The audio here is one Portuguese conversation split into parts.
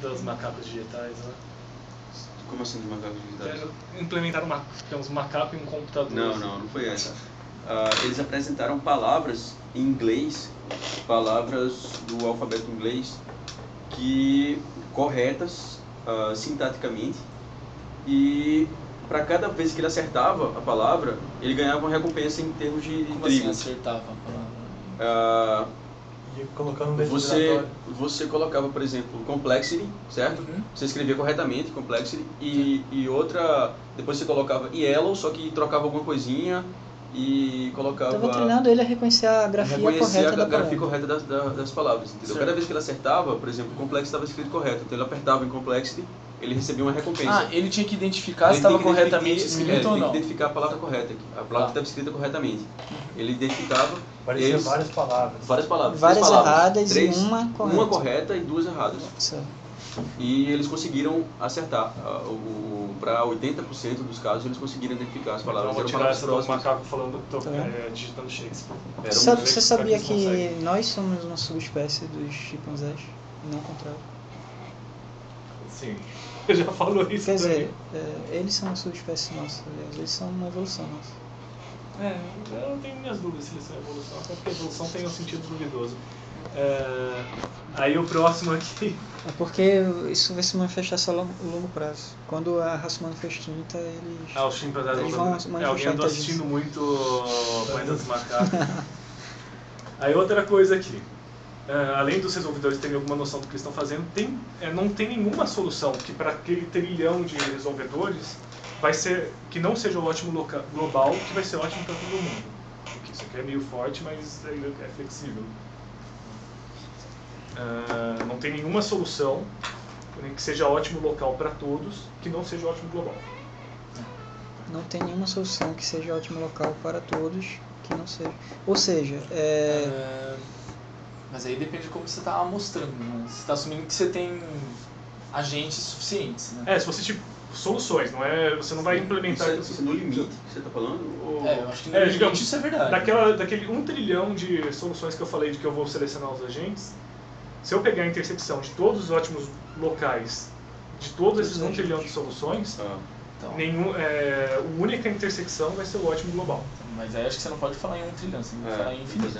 dos macacos digitais, né? Como assim dos macacos digitais? Implementaram uns macacos em um computador. Não foi essa. Eles apresentaram palavras em inglês, palavras do alfabeto inglês, que corretas sintaticamente, e para cada vez que ele acertava a palavra, ele ganhava uma recompensa em termos de Como trigo. assim acertava a palavra? E colocando no Você colocava, por exemplo, complexity, certo? Uhum. Você escrevia corretamente complexity, e outra, depois você colocava yellow, só que trocava alguma coisinha e colocava... Estava treinando ele a reconhecer a grafia correta da grafia palavra. correta das palavras, entendeu? Certo. Cada vez que ele acertava, por exemplo, complexity estava escrito correto, então ele apertava em complexity, ele recebia uma recompensa. Ele tinha que identificar se estava corretamente escrito ou Ele não. tem que identificar a palavra correta, a palavra que estava escrita corretamente. Ele identificava... Parecia várias palavras. Várias palavras. Várias três palavras, erradas três, e uma correta. Uma correta e duas erradas. Certo. E eles conseguiram acertar. Para 80% dos casos, eles conseguiram identificar as palavras. Então, vou tirar essa do macaco falando, digitando Shakespeare. Você sabia que nós somos uma subespécie dos chimpanzés, e não o contrário? Sim, eu já falou isso. Quer também. dizer, eles são uma subespécie nossa, aliás, eles são uma evolução nossa. Eu não tenho minhas dúvidas se eles são evolução, até porque evolução tem um sentido duvidoso. Aí o próximo aqui... É porque isso vai se manifestar só a longo prazo. Quando a raça humana for extinta, eles... os chimpanzés eles vão manifestar alguém andou inteligência. assistindo muito Planeta dos Macacos. Aí outra coisa aqui. Além dos resolvedores terem alguma noção do que eles estão fazendo, não tem nenhuma solução que para aquele trilhão de resolvedores vai ser, que não seja o ótimo global, que vai ser ótimo para todo mundo. Porque isso aqui é meio forte, mas é flexível. Não tem nenhuma solução que seja ótimo local para todos, que não seja ótimo global. Não tem nenhuma solução que seja ótimo local para todos, que não seja... Ou seja, Mas aí depende de como você está mostrando, né? Você está assumindo que você tem agentes suficientes, né? Se você soluções, não é? Você não vai implementar... Isso no limite que você está falando? Ou... Eu acho que no limite digamos, isso é verdade. Daquele 1 trilhão de soluções que eu falei de que eu vou selecionar os agentes, se eu pegar a intersecção de todos os ótimos locais, de todos esses 1 trilhão de soluções, Então, a única intersecção vai ser o ótimo global. mas aí acho que você não pode falar em 1 trilhão, você tem que falar em infinito.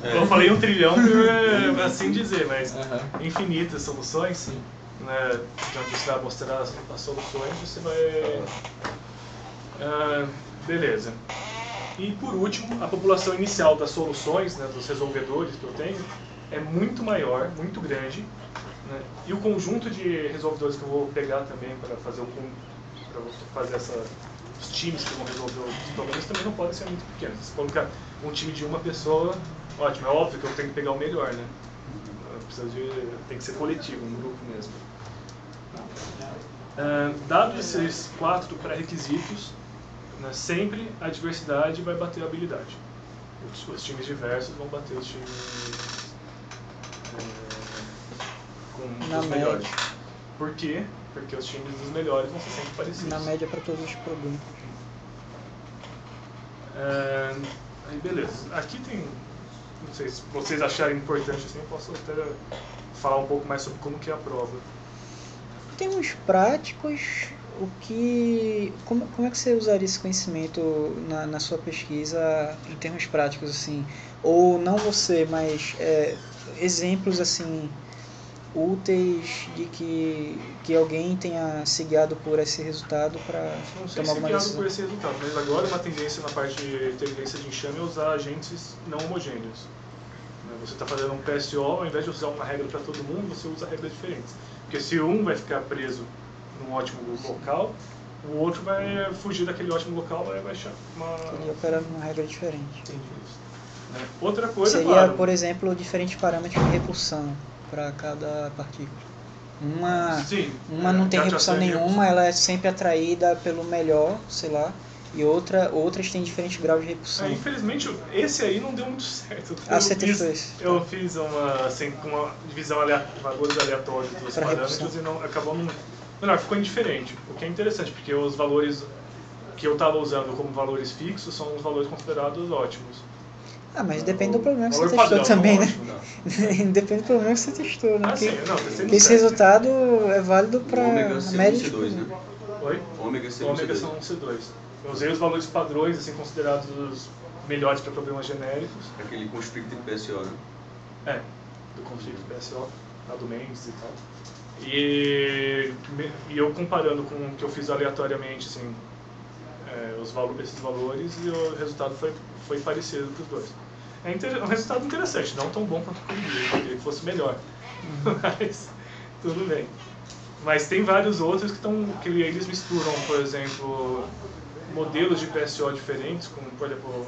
Eu falei 1 trilhão por assim dizer, mas infinitas soluções. Sim. Né, onde você vai mostrar as soluções, você vai... beleza. E por último, a população inicial das soluções, né, dos resolvedores que eu tenho, é muito maior, muito grande, né, e o conjunto de resolvedores que eu vou pegar também para fazer os times que vão resolver os problemas também não podem ser muito pequenos. Se colocar um time de uma pessoa, ótimo, é óbvio que eu tenho que pegar o melhor, né? Tem que ser coletivo, um grupo mesmo. Dados esses 4 pré-requisitos, né, sempre a diversidade vai bater a habilidade. Os times diversos vão bater os times com os melhores. Por quê? Porque os times dos melhores vão ser sempre parecidos. Na média para todos os problemas. Aí beleza. Aqui tem... Não sei se vocês acharem importante assim, eu posso até falar um pouco mais sobre como que é a prova. Em termos práticos, como é que você usaria esse conhecimento na sua pesquisa em termos práticos, assim? Ou não você, mas exemplos assim úteis de que alguém tenha se guiado por esse resultado para tomar alguma decisão? Por esse resultado, mas agora uma tendência na parte de inteligência de enxame é usar agentes não homogêneos. Você está fazendo um PSO, ao invés de usar uma regra para todo mundo, você usa regras diferentes. Porque se um vai ficar preso num ótimo local, o outro vai fugir daquele ótimo local e vai achar uma... Ele opera numa regra diferente. Entendi isso. Outra coisa, seria, claro, por exemplo, diferentes parâmetros de repulsão para cada partícula. Uma não tem repulsão nenhuma, ela é sempre atraída pelo melhor, sei lá, e outras têm diferentes graus de repulsão. Infelizmente, esse aí não deu muito certo. Você testou isso? Eu fiz uma divisão valores aleatórios dos parâmetros repulsão. E não ficou indiferente. O que é interessante, porque os valores que eu estava usando como valores fixos são os valores considerados ótimos. Ah, mas depende do problema que você valor testou padrão, também, não né? ótimo, não. Depende do problema que você testou, né? Ah, Porque, sim, não, você não porque esse segue. resultado é válido O para ômega a C1 média e de C2, né? Oi? Ômega C1 Ômega e são C2. C2. Eu usei os valores padrões, assim, considerados os melhores para problemas genéricos. Aquele constricted PSO, né? É, do conflito PSO, a do Mendes e tal. E eu comparando com o que eu fiz aleatoriamente, assim, esses valores, e o resultado foi parecido para os dois. Um resultado interessante, não tão bom quanto o que eu queria que fosse melhor, mas tudo bem. Mas tem vários outros que eles misturam, por exemplo, modelos de PSO diferentes, como, por exemplo,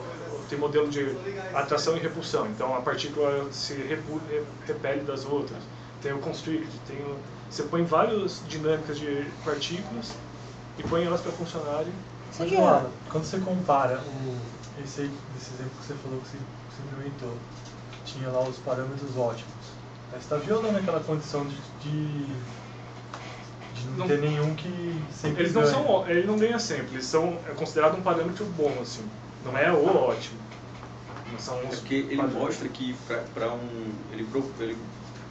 tem modelo de atração e repulsão, então a partícula se repele das outras. Tem o constrict, você põe várias dinâmicas de partículas e põe elas para funcionarem. Mas, Joana, quando você compara esse exemplo que você falou que você implementou, tinha lá os parâmetros ótimos, você está violando aquela condição de não ter nenhum que sempre eles não são, ele não ganha sempre, é considerado um parâmetro bom, assim, não é o ótimo. São É porque ele mostra que ele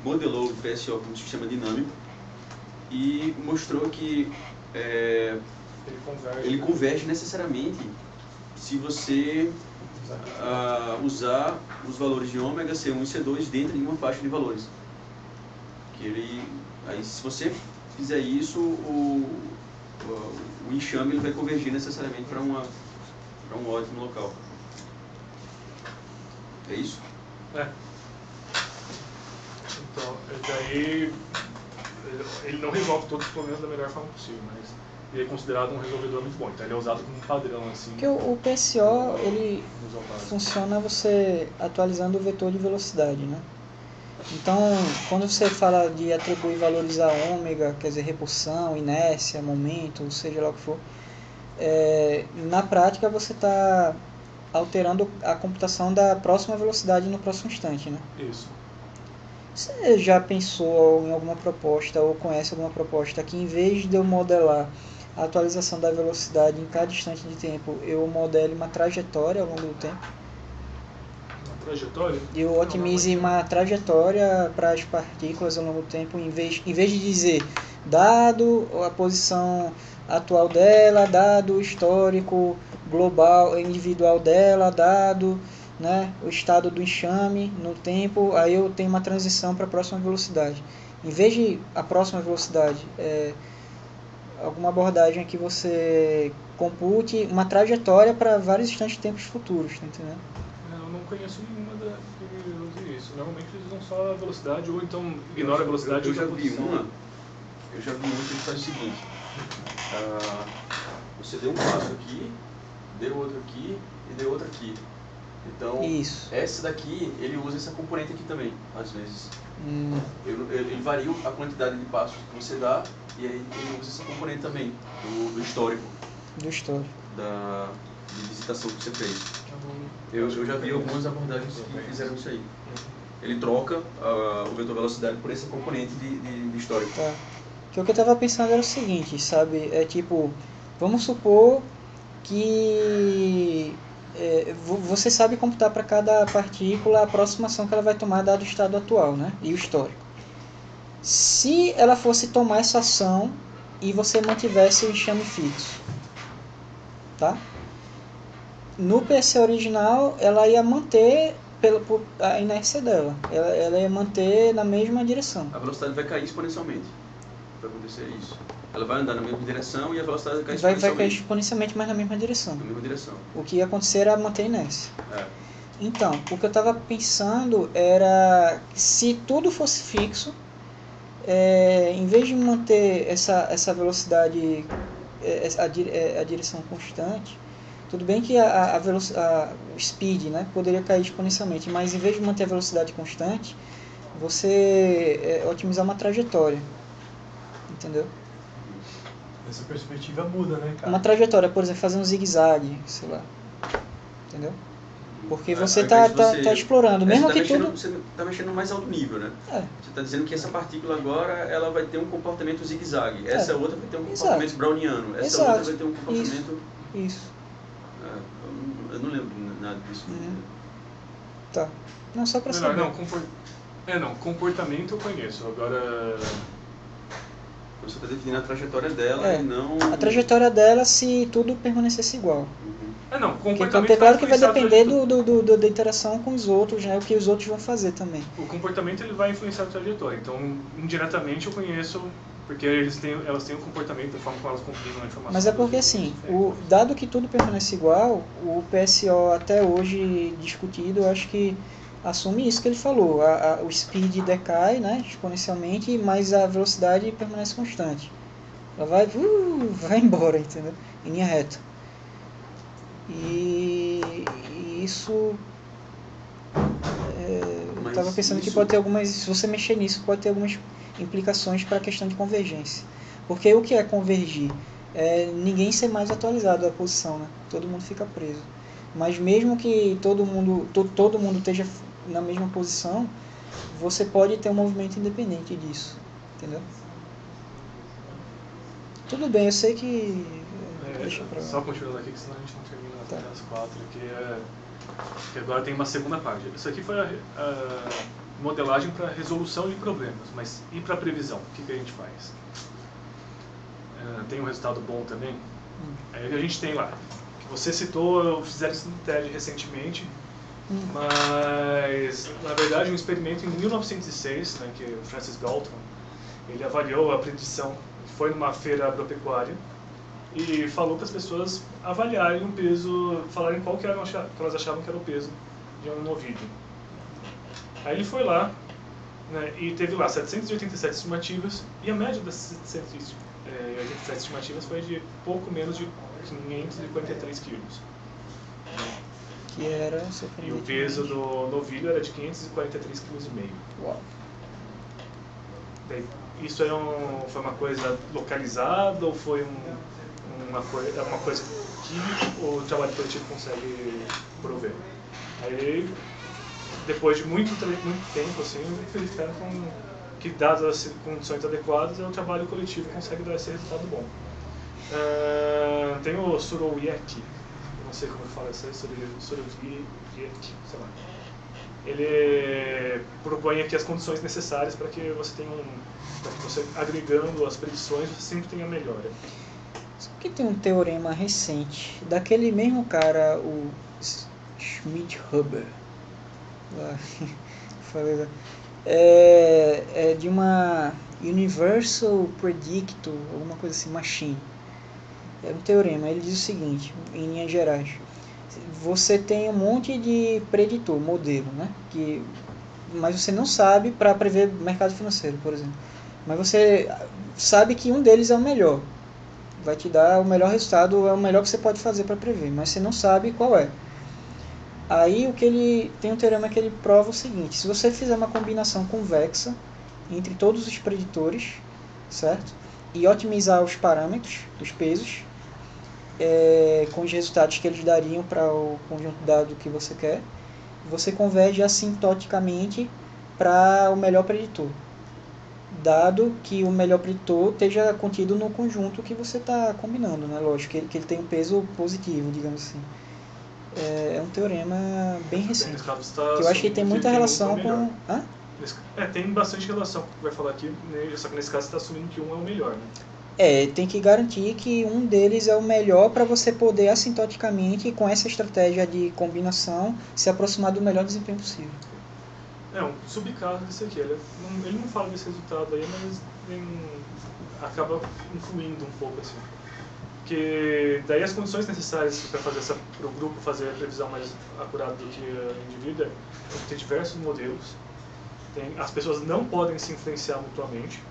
modelou o PSO como um sistema dinâmico e mostrou que ele converge necessariamente se você usar os valores de ômega, C1 e C2 dentro de uma faixa de valores. Aí se você fizer isso, o enxame ele vai convergir necessariamente para um ótimo local. É isso? É. Então, daí ele não resolve todos os problemas da melhor forma possível, mas ele é considerado um resolvedor muito bom, então ele é usado como um padrão, assim. Porque o PSO, ele funciona você atualizando o vetor de velocidade, né? Então, quando você fala de atribuir valores a ômega, quer dizer, repulsão, inércia, momento, seja lá o que for, na prática você está alterando a computação da próxima velocidade no próximo instante, né? Isso. Você já pensou em alguma proposta ou conhece alguma proposta que, em vez de eu modelar a atualização da velocidade em cada instante de tempo, eu modele uma trajetória ao longo do tempo? Uma trajetória? Eu otimize uma trajetória para as partículas ao longo do tempo, em vez de dizer dado a posição atual dela, dado o histórico global, individual dela, dado, né, o estado do enxame no tempo, aí eu tenho uma transição para a próxima velocidade. Em vez de a próxima velocidade, alguma abordagem que você compute uma trajetória para vários instantes de tempos futuros, tá entendendo? Eu não conheço nenhuma que use isso. Normalmente eles usam só a velocidade ou então ignora a velocidade. Eu já vi uma que faz o seguinte: você deu um passo aqui, deu outro aqui e deu outro aqui. Então, essa daqui, ele usa essa componente aqui também, às vezes. Ele varia a quantidade de passos que você dá e aí ele usa essa componente também, do histórico. Do histórico. De visitação que você fez. Eu já vi algumas abordagens que fizeram isso aí. Ele troca o vetor velocidade por essa componente de histórico. Tá. Que o que eu estava pensando era o seguinte, sabe? É tipo, vamos supor que você sabe computar para cada partícula a aproximação que ela vai tomar dado o estado atual, né? E o histórico. Se ela fosse tomar essa ação e você mantivesse o enxame fixo, tá? No PC original, ela ia manter a inércia dela. Ela ia manter na mesma direção. A velocidade vai cair exponencialmente para acontecer isso. Ela vai andar na mesma direção e a velocidade vai cair exponencialmente. Vai cair exponencialmente, mas na mesma direção. Na mesma direção. O que ia acontecer era manter a inércia. Então, o que eu estava pensando era, se tudo fosse fixo, em vez de manter essa velocidade, a direção constante, tudo bem que o speed, né, poderia cair exponencialmente, mas em vez de manter a velocidade constante, você otimizar uma trajetória, entendeu? Essa perspectiva muda, né, cara? Uma trajetória, por exemplo, fazer um zigue-zague, sei lá, entendeu? Porque você tá explorando, mesmo que tudo... Você está mexendo no mais alto nível, né? Você está dizendo que essa partícula agora ela vai ter um comportamento zigue-zague, essa outra vai ter um comportamento browniano, essa outra vai ter um comportamento... Isso. Eu não lembro nada disso. Tá. Não, só pra Não, saber. não, comportamento eu conheço. Agora, Você está definindo a trajetória dela É. e não... A trajetória dela, se tudo permanecesse igual. Uhum. não, Porque comportamento claro que vai influenciar a depender trajetória. da interação com os outros, né? O que os outros vão fazer também. O comportamento ele vai influenciar a trajetória. Então, indiretamente eu conheço, porque elas têm um comportamento, a forma como elas combinam a informação. Mas é porque assim, dado que tudo permanece igual, o PSO até hoje discutido, eu acho que assume isso que ele falou. O speed decai, né, exponencialmente, mas a velocidade permanece constante. Ela vai embora, entendeu? Em linha reta. E isso... eu Mas estava pensando que isso- pode ter algumas... Se você mexer nisso, pode ter algumas implicações para a questão de convergência. Porque o que é convergir? É ninguém ser mais atualizado da posição, né? Todo mundo fica preso. Mas mesmo que todo mundo esteja na mesma posição, você pode ter um movimento independente disso, entendeu? Tudo bem, eu sei que... deixa pra lá. Só continuando aqui, que senão a gente não termina Tá. até as 4, que agora tem uma segunda parte. Isso aqui foi a modelagem para resolução de problemas, mas e para previsão? O que a gente faz? Tem um resultado bom também? Aí a gente tem lá, que você citou, fizeram isso no TED recentemente, mas na verdade um experimento em 1906, né, que o Francis Galton, ele avaliou a predição, foi numa feira agropecuária, e falou para as pessoas avaliarem o peso, falarem qual que elas achavam que era o peso de um novilho. Aí ele foi lá, né, e teve lá 787 estimativas, e a média das 787 estimativas foi de pouco menos de 543 quilos. Que era E o peso do novilho era de 543,5 kg. Uau. Isso foi uma coisa localizada ou foi uma coisa que o trabalho coletivo consegue prover? Aí, depois de muito tempo, assim, verificaram que, dadas as condições adequadas, o trabalho coletivo consegue dar esse resultado bom. Tem o Surowiecki, não sei como fala isso aí, Surowiecki, sei lá. Ele propõe aqui as condições necessárias para que você tenha para que você, agregando as predições, você sempre tenha melhora. Só que tem um teorema recente daquele mesmo cara, o Schmidhuber. É de uma Universal Predictor, alguma coisa assim, machine. É um teorema, ele diz o seguinte, em linhas gerais. Você tem um monte de preditor, modelo, né? Mas você não sabe para prever mercado financeiro, por exemplo. Mas você sabe que um deles é o melhor. Vai te dar o melhor resultado, é o melhor que você pode fazer para prever, mas você não sabe qual é. Aí tem um teorema que ele prova o seguinte: se você fizer uma combinação convexa entre todos os preditores, certo? E otimizar os parâmetros, os pesos, com os resultados que eles dariam para o conjunto de dados que você quer, você converge assintoticamente para o melhor preditor, dado que o melhor preditor esteja contido no conjunto que você está combinando, né? Lógico que ele tem um peso positivo, digamos assim. É um teorema bem recente, que eu acho que tem muita relação com... Hã? Tem bastante relação com o que vai falar aqui, né? Só que nesse caso você está assumindo que um é o melhor, né? Tem que garantir que um deles é o melhor para você poder assintoticamente, com essa estratégia de combinação, se aproximar do melhor desempenho possível. Um subcaso desse aqui. Ele não fala desse resultado aí, mas acaba influindo um pouco assim. Que daí as condições necessárias para o grupo fazer a previsão mais acurada do que o indivíduo é ter diversos modelos. As pessoas não podem se influenciar mutuamente.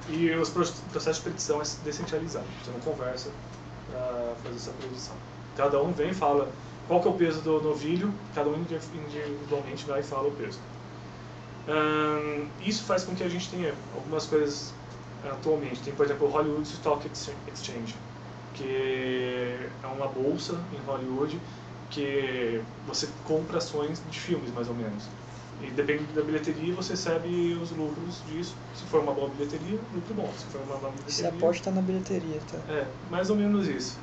E os processos de predição é descentralizado. Você não conversa para fazer essa predição. Cada um vem e fala qual que é o peso do novilho, cada um individualmente vai e fala o peso. Isso faz com que a gente tenha algumas coisas atualmente. Tem, por exemplo, o Hollywood Stock Exchange, que é uma bolsa em Hollywood que você compra ações de filmes, mais ou menos. E dependendo da bilheteria, você recebe os lucros disso. Se for uma boa bilheteria, lucro bom. Se for uma má bilheteria... Você aposta na bilheteria, tá? Mais ou menos isso.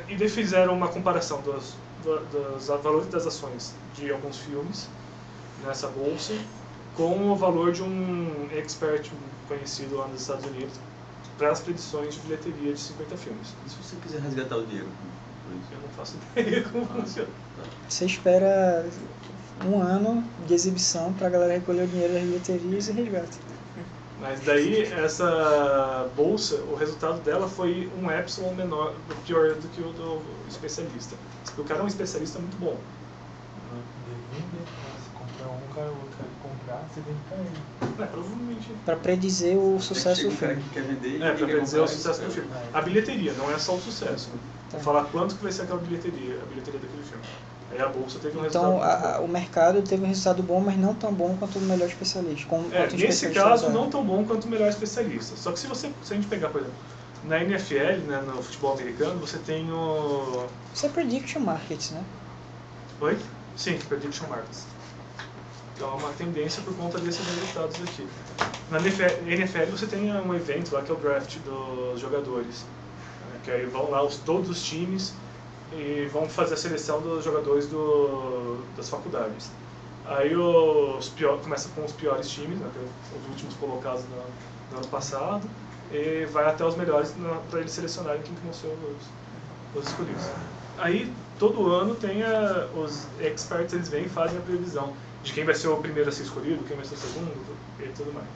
E daí fizeram uma comparação dos valores das ações de alguns filmes nessa bolsa com o valor de um expert conhecido lá nos Estados Unidos para as predições de bilheteria de 50 filmes. E se você quiser resgatar o dinheiro? Eu não faço ideia como funciona. Você espera um ano de exibição pra galera recolher o dinheiro das bilheterias e resgata. Mas daí essa bolsa, o resultado dela foi um epsilon menor, pior do que o do especialista. Porque o cara é um especialista muito bom. Se comprar um, cara, o outro quer comprar, você vende pra ele. Provavelmente. Pra predizer o sucesso do O cara filme. que quer vender e Pra quer predizer o comprar, sucesso do filme. A bilheteria, não é só o sucesso. Tá. Vou falar quanto que vai ser aquela bilheteria, a bilheteria daquele filme. Aí a bolsa teve um Então resultado muito bom. o mercado teve um resultado bom, mas não tão bom quanto o melhor especialista. Quanto o Nesse especialista caso, usar. não tão bom quanto o melhor especialista. Só que se a gente pegar, por exemplo, na NFL, né, no futebol americano, você tem o... Isso é prediction markets, né? Oi? Sim, prediction markets. Então é uma tendência por conta desses resultados aqui. Na NFL você tem um evento lá que é o draft dos jogadores. Né, que aí vão lá todos os times e vão fazer a seleção dos jogadores das faculdades. Aí começa com os piores times, né, os últimos colocados no ano passado, e vai até os melhores para eles selecionarem quem que vão ser os escolhidos. Aí todo ano tem os experts, eles vêm e fazem a previsão de quem vai ser o primeiro a ser escolhido, quem vai ser o segundo e tudo mais.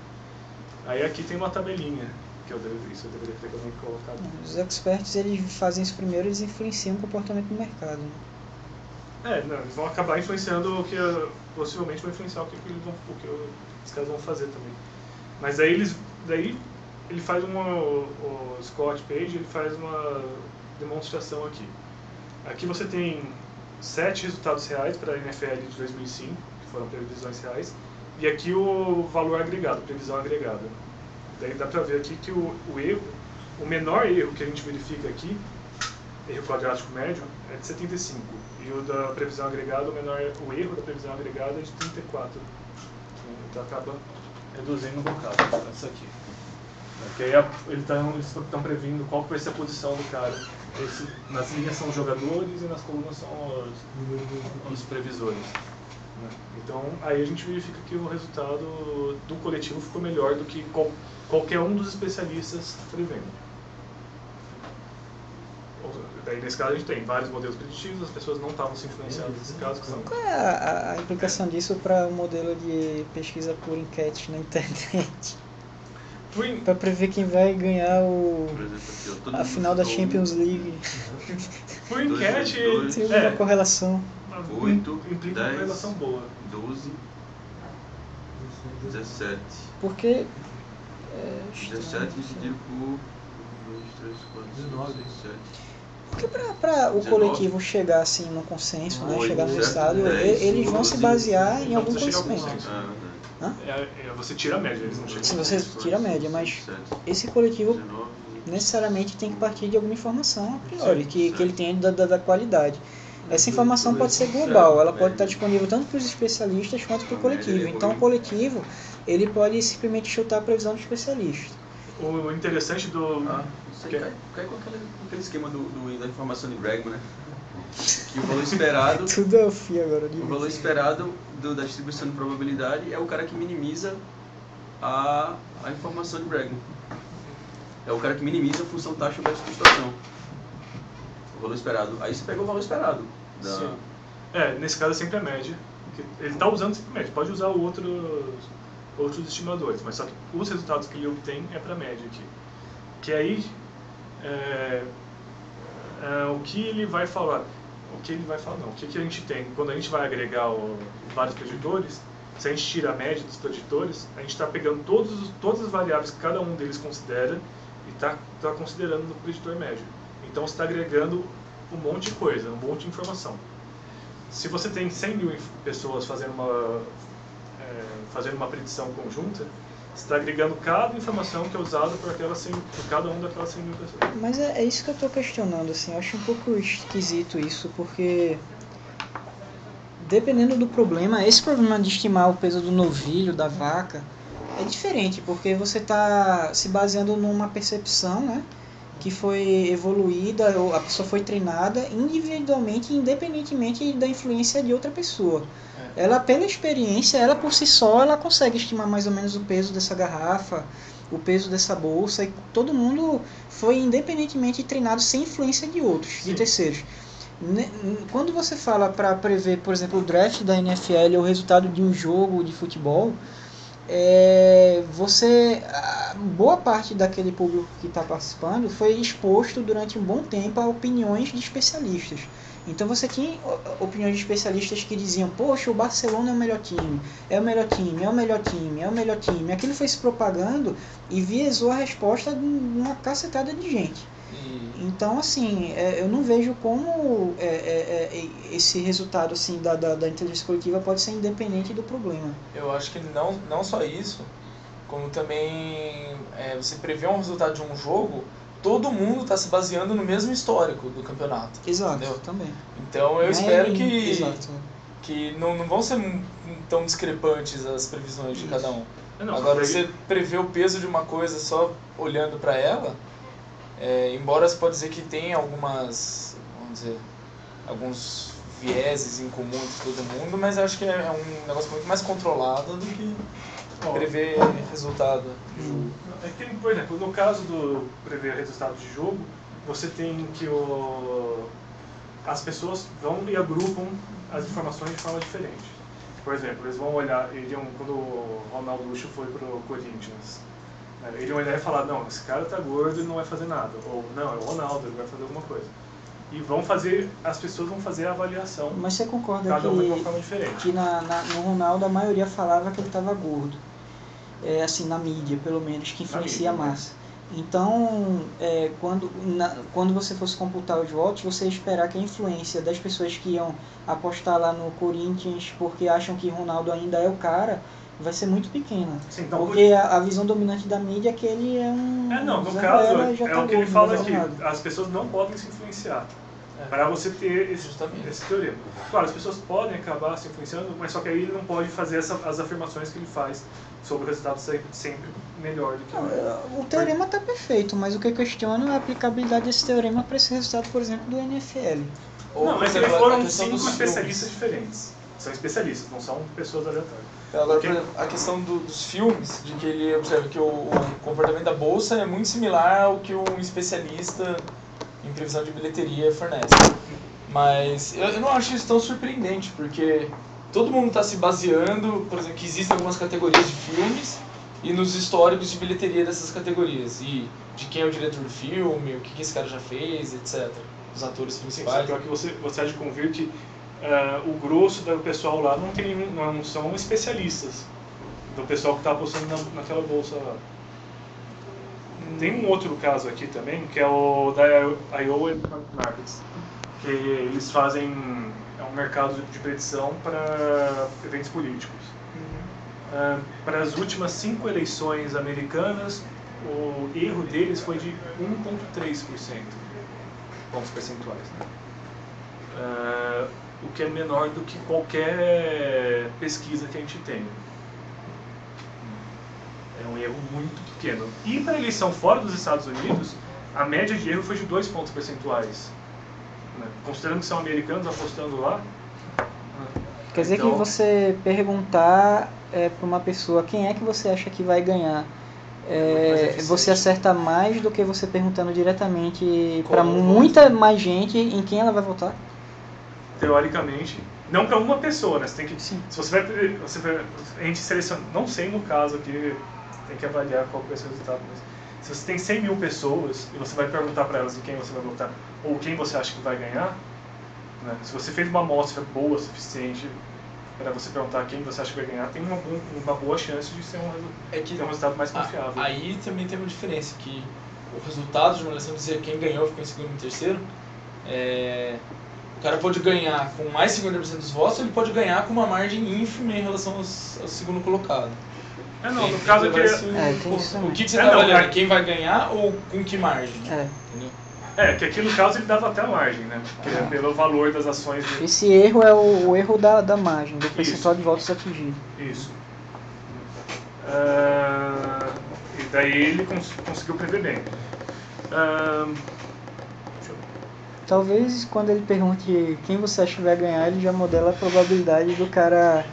Aí aqui tem uma tabelinha, que eu deveria ter também colocado. Os experts, eles fazem isso primeiro, eles influenciam o comportamento do mercado. Né? Eles vão acabar influenciando o que possivelmente vão influenciar o que os caras vão fazer também. Mas daí ele faz o Scott Page, ele faz uma demonstração aqui. Aqui você tem 7 resultados reais para a NFL de 2005, que foram previsões reais, e aqui o valor agregado, previsão agregada. Daí dá para ver aqui que o menor erro que a gente verifica aqui, erro quadrático médio, é de 75. E o da previsão agregada, o erro da previsão agregada é de 34. Então acaba reduzindo um bocado isso aqui. Porque aí eles estão previndo qual vai ser a posição do cara. Nas linhas são os jogadores e nas colunas são os previsores. Né? Então aí a gente verifica que o resultado do coletivo ficou melhor do que qualquer um dos especialistas prevendo. Daí nesse caso a gente tem vários modelos preditivos, as pessoas não estavam se influenciando nesse caso. Qual é a implicação disso para o modelo de pesquisa por enquete na internet? Para prever quem vai ganhar Por exemplo, aqui, a final da Champions League. Por enquete, Tem uma correlação. 8, implica uma 10, relação boa. 12, 17. Porque 17 dividido por 1, 2, 3, 4, 5, 6, 7. Porque para o 19. coletivo chegar assim num consenso, né, 8, chegar no 7, resultado, 10, eles vão 12, se basear em então algum você chega ao conhecimento. consenso. Ah, Você tira a média, eles não chegam. Se você tira a média, mas 7, esse coletivo 19, necessariamente tem que partir de alguma informação a priori, que ele tenha da qualidade. Essa informação pode ser global, ela pode estar disponível tanto para os especialistas quanto para o coletivo. Então o coletivo, ele pode simplesmente chutar a previsão do especialista. O interessante do... Isso aí cai com aquele esquema da informação de Bregman, né? Que o valor esperado... Tudo é o fio agora. O valor esperado da distribuição de probabilidade é o cara que minimiza a informação de Bregman. É o cara que minimiza a função taxa versus distorção. O valor esperado. Aí você pegou o valor esperado. Sim. Nesse caso é sempre a média. Ele está usando sempre a média. Pode usar outros estimadores, mas só que os resultados que ele obtém é para a média aqui. Que aí, o que ele vai falar? O que a gente tem? Quando a gente vai agregar vários preditores, se a gente tira a média dos preditores, a gente está pegando todas as variáveis que cada um deles considera e está considerando no preditor médio. Então você está agregando um monte de coisa, um monte de informação. Se você tem 100 mil pessoas fazendo uma predição conjunta, você está agregando cada informação que é usada por cada um daquelas 100 mil pessoas. Mas é isso que eu estou questionando, assim, eu acho um pouco esquisito isso, porque dependendo do problema, esse problema de estimar o peso do novilho, da vaca, é diferente, porque você está se baseando numa percepção, né, que foi evoluída, ou a pessoa foi treinada individualmente, independentemente da influência de outra pessoa. Ela, pela experiência, ela por si só, ela consegue estimar mais ou menos o peso dessa garrafa, o peso dessa bolsa, e todo mundo foi independentemente treinado sem influência de outros, de terceiros. Quando você fala para prever, por exemplo, o draft da NFL ou o resultado de um jogo de futebol, boa parte daquele público que está participando foi exposto durante um bom tempo a opiniões de especialistas. Então você tinha opiniões de especialistas que diziam: poxa, o Barcelona é o melhor time, é o melhor time, é o melhor time, é o melhor time. Aquilo foi se propagando e viesou a resposta de uma cacetada de gente. Então, assim, eu não vejo como esse resultado assim, da inteligência coletiva pode ser independente do problema. Eu acho que não só isso, como também você prevê um resultado de um jogo, todo mundo está se baseando no mesmo histórico do campeonato. Exato, entendeu? Também. Então eu espero Exato. que não vão ser tão discrepantes as previsões de cada um. Não, Agora, você prever o peso de uma coisa só olhando para ela, embora você pode dizer que tem alguns vieses em comum entre todo mundo, mas eu acho que é um negócio muito mais controlado do que prever resultado de jogo. É que, por exemplo, no caso do prever resultado de jogo, você tem que as pessoas vão e agrupam as informações de forma diferente. Por exemplo, eles vão olhar, quando o Ronaldo Luxo foi pro Corinthians, eles iam olhar e falar: não, esse cara tá gordo e não vai fazer nada. Ou, não, é o Ronaldo, ele vai fazer alguma coisa. E as pessoas vão fazer a avaliação. Mas você concorda cada um de uma forma diferente. Que no Ronaldo a maioria falava que ele estava gordo? Assim, na mídia, pelo menos, que influencia a massa. Então, quando você fosse computar os votos, você ia esperar que a influência das pessoas que iam apostar lá no Corinthians porque acham que Ronaldo ainda é o cara, vai ser muito pequena. Sim, então, porque a visão dominante da mídia é que ele é um... no caso, o que ele fala aqui, as pessoas não podem se influenciar. Para você ter esse teorema. Claro, as pessoas podem acabar se influenciando, mas só que aí ele não pode fazer as afirmações que ele faz sobre o resultado ser sempre melhor do que o teorema está perfeito, mas o que eu questiono é a aplicabilidade desse teorema para esse resultado, por exemplo, do NFL. Não, mas eles foram 5 especialistas diferentes. São especialistas, não são pessoas aleatórias. Agora, por exemplo, a questão dos filmes, de que ele observa que o comportamento da bolsa é muito similar ao que um especialista em previsão de bilheteria fornece. Mas eu não acho isso tão surpreendente, porque todo mundo está se baseando, por exemplo, que existem algumas categorias de filmes e nos históricos de bilheteria dessas categorias, e de quem é o diretor do filme, o que esse cara já fez, etc. Os atores principais. Só que você há de convir que o grosso do pessoal lá não são especialistas, do pessoal que está apostando naquela bolsa lá. Tem um outro caso aqui também, que é o da Iowa Markets, que eles fazem um mercado de predição para eventos políticos. Para as últimas 5 eleições americanas, o erro deles foi de 1,3%, pontos percentuais. Né? O que é menor do que qualquer pesquisa que a gente tem. É um erro muito pequeno. E para a eleição fora dos Estados Unidos, a média de erro foi de 2 pontos percentuais. Né? Considerando que são americanos apostando lá. Quer dizer que você perguntar para uma pessoa quem é que você acha que vai ganhar, você acerta mais do que você perguntando diretamente para muita mais gente em quem ela vai votar? Teoricamente. Não para uma pessoa, né? Você tem que, se você vai, a gente seleciona, não sei no caso aqui, tem que avaliar qual vai ser o resultado, mas se você tem 100 mil pessoas e você vai perguntar para elas em quem você vai votar ou quem você acha que vai ganhar, né? Se você fez uma amostra boa o suficiente para você perguntar quem você acha que vai ganhar, tem uma boa chance de ser ter um resultado mais confiável. Aí também tem uma diferença, que o resultado de uma eleição dizer quem ganhou, ficou em segundo e em terceiro, o cara pode ganhar com mais de 50% dos votos, ou ele pode ganhar com uma margem ínfima em relação ao segundo colocado. No caso aqui... O que você está avaliando? Quem vai ganhar ou com que margem? Entendeu? Que aqui no caso ele dava até a margem, né? Porque é pelo valor das ações... Esse erro é o erro da margem, do percentual de votos atingido. Isso. E daí ele conseguiu prever bem. Ahn, Talvez quando ele pergunte quem você acha que vai ganhar, ele já modela a probabilidade do cara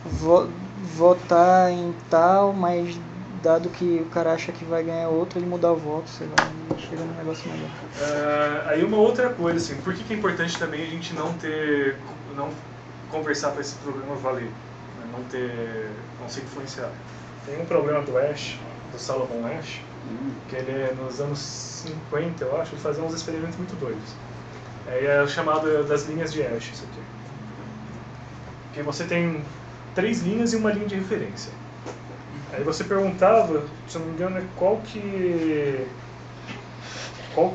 votar em tal, mas dado que o cara acha que vai ganhar outro, ele mudar o voto, sei lá, e chega num negócio melhor. Aí uma outra coisa, assim, por que é importante também a gente não conversar para esse problema valer, né? Não se influenciar. Tem um problema do Ash, do Salomon Ash, que ele nos anos 50, eu acho, ele fazia uns experimentos muito doidos. É chamado das linhas de Ash, isso aqui. Que você tem 3 linhas e uma linha de referência. Aí você perguntava, se eu não me engano, qual que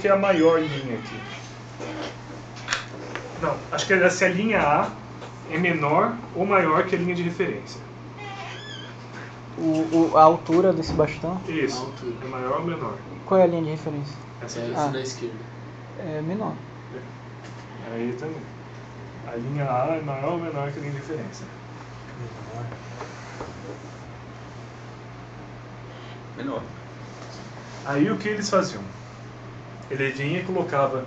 é a maior linha aqui. Não, acho que é se a linha A é menor ou maior que a linha de referência. A altura desse bastão? Isso, é maior ou menor. Qual é a linha de referência? Essa É aqui. esse da esquerda. É menor. Aí também. A linha A é maior ou menor que a linha de referência. Menor. Aí o que eles faziam? Ele vinha e colocava,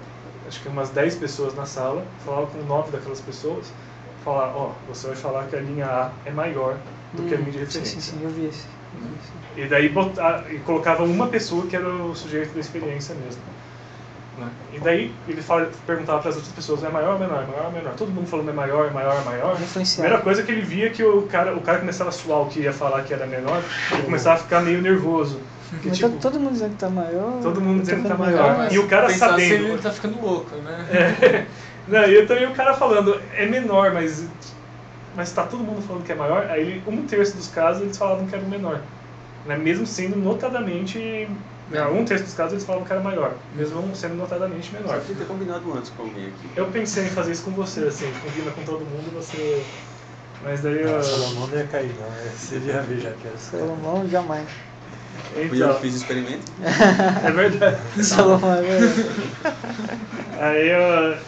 acho que umas 10 pessoas na sala, falava com 9 daquelas pessoas, falava, ó, você vai falar que a linha A é maior do que a linha de referência. Sim, eu vi esse. E daí e colocava uma pessoa que era o sujeito da experiência mesmo. Né? E daí ele perguntava para as outras pessoas, é maior ou menor? É maior ou menor? Todo mundo falando é maior, é maior, é maior. A primeira coisa que ele via que o cara começava a suar o que ia falar que era menor, ele começava a ficar meio nervoso. Porque, Mas tipo, todo mundo dizendo que tá maior. todo mundo dizendo que tá ficando maior. Mas E o cara pensar sabendo. se ele tá ficando louco, né? Não, e também o cara falando, é menor, mas tá todo mundo falando que é maior. Aí 1/3 dos casos eles falavam que era o menor. Né? Mesmo sendo notadamente. Não, 1/3 dos casos eles falavam que era maior, mesmo sendo notadamente menor. Você podia ter combinado antes com alguém aqui. Eu pensei em fazer isso com você, assim, combina com todo mundo, você. Mas daí eu. Salomão não ia cair, não. Seria ver já que era Salomão jamais. Fui eu Então, que fiz o experimento. é verdade. Salomão é verdade.